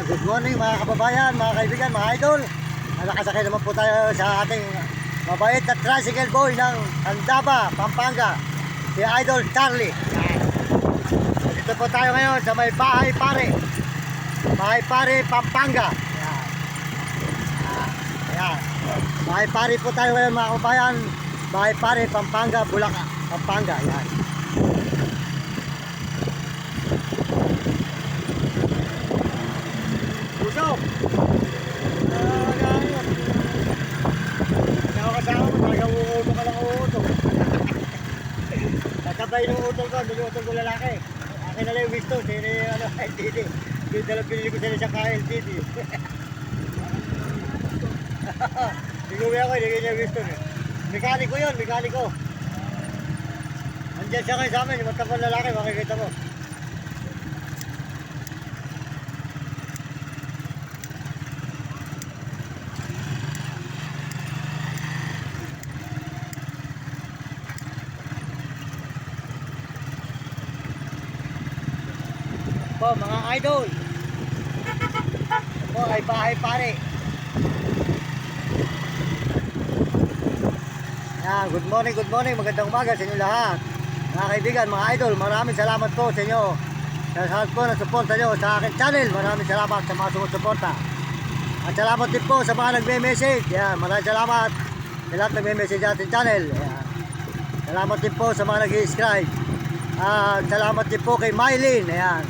Good morning mga kababayan, mga kaibigan, mga idol. Nakasakay naman po tayo sa ating mabait na tricycle boy ng Candaba, Pampanga, si Idol Charlie. Dito po tayo ngayon sa may Bahay Pare, Bahay Pare, Pampanga. Ayan. Bahay Pare po tayo ngayon mga kababayan, Bahay Pare, Pampanga, Bulacan, Pampanga. Ayan. Busog! Kasama mo, talagang uuto ka lang uuto. Kasabay ng utol ko, yung utol ko lalaki. Akin na lang yung wisto, sino yung ano, LTD. Yung dalang pinili ko sila siya ka-LTD. Tingumi ako, hindi niya wisto. Mekaniko yun, mekaniko. Andiyan siya ngayon sa amin, yung matapang lalaki, makikita mo. Po mga idol, po ay Bahay Pare. Yan, good morning, magandang umaga sa inyo lahat. Mga kaibigan, mga idol, maraming salamat po sa inyo sa lahat po ng suporta nyo sa akin channel. Maraming salamat sa mga sumusuporta. At salamat din po sa mga nagme-message. Yan, maraming salamat sa lahat nagme-message sa ating channel. Yan. Salamat din po sa mga nag-subscribe. Salamat din po kay Mylene. Ayan.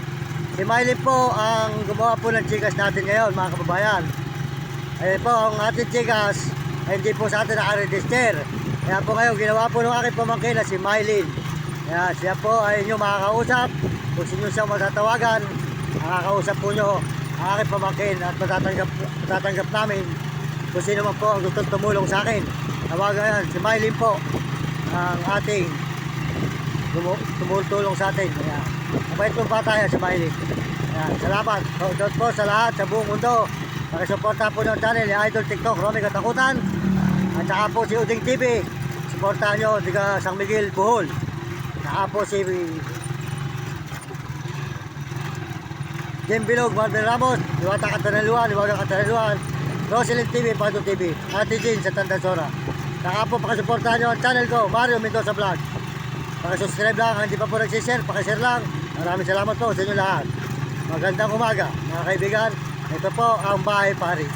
Si Mylene po ang gumawa po ng chikas natin ngayon mga kababayan. Ayan po ang ating chikas ay hindi po sa atin naka-register. Kaya po ngayon ginawa po ng aking pamangkin na si Mylene. Ayan, siya po ay inyong makakausap. Kung sinyo siya matatawagan, makakausap po nyo ang aking pamangkin at matatanggap namin kung sino man po ang gustong tumulong sa akin. Tawagan yan, si Mylene po ang ating tumutulong sa atin. Ayan. Mabait pong bata yan sa Mylene. Ayan. Salamat po sa lahat sa buong mundo. Nakisuporta po ng channel ni Idol TikTok Romy Katakutan. At saka po si Uding TV. Suportahan nyo diga San Miguel, Bohol. Saka po si Jim Bilog, Marvin Ramos, Liwata Katanaluan, Liwata Katanaluan, Roselyn TV, Pato TV, Ate Jean sa Tandansora. Saka po pakisuportahan nyo ang channel ko, Mario Mendoza Vlog. Pakisubscribe lang, hindi pa po nagsishare, pakishare lang. Maraming salamat po sa inyo lahat. Magandang umaga mga kaibigan. Ito po ang Bahay Pare.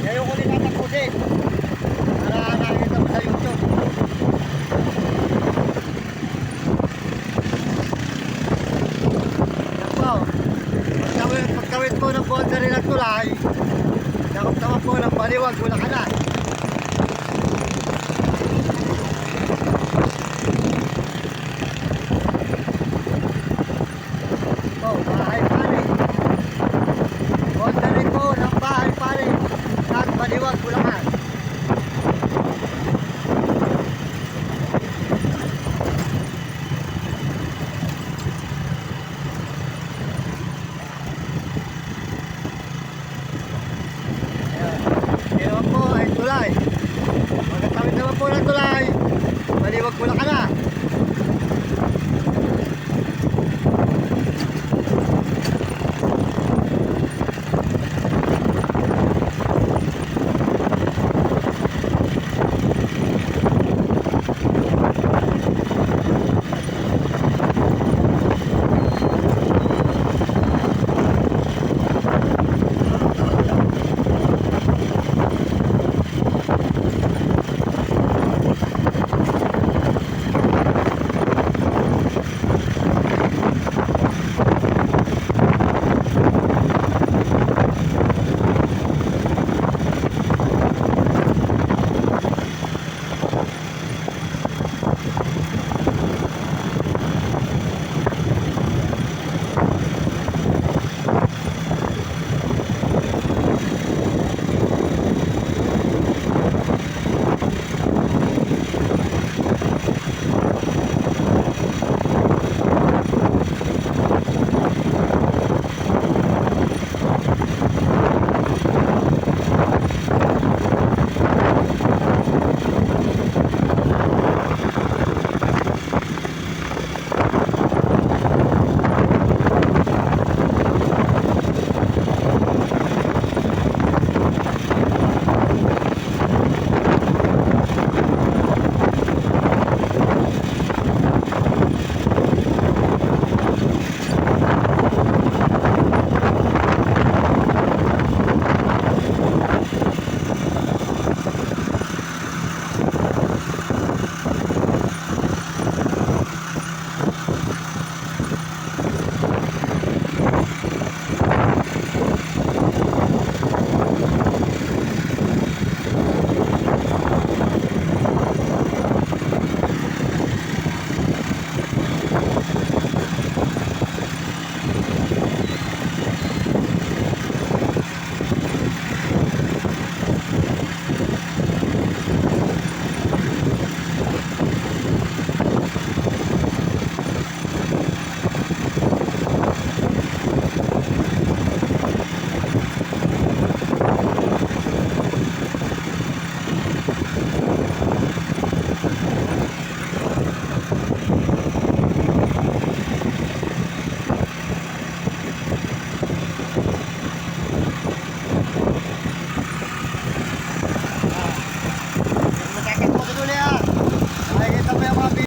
Ngayon ko din natapusin para nakikita mo sa YouTube. Yan po, pagkawit po ng boundary ng tulay, nakap naman po ng Baliwag, Bulacan na.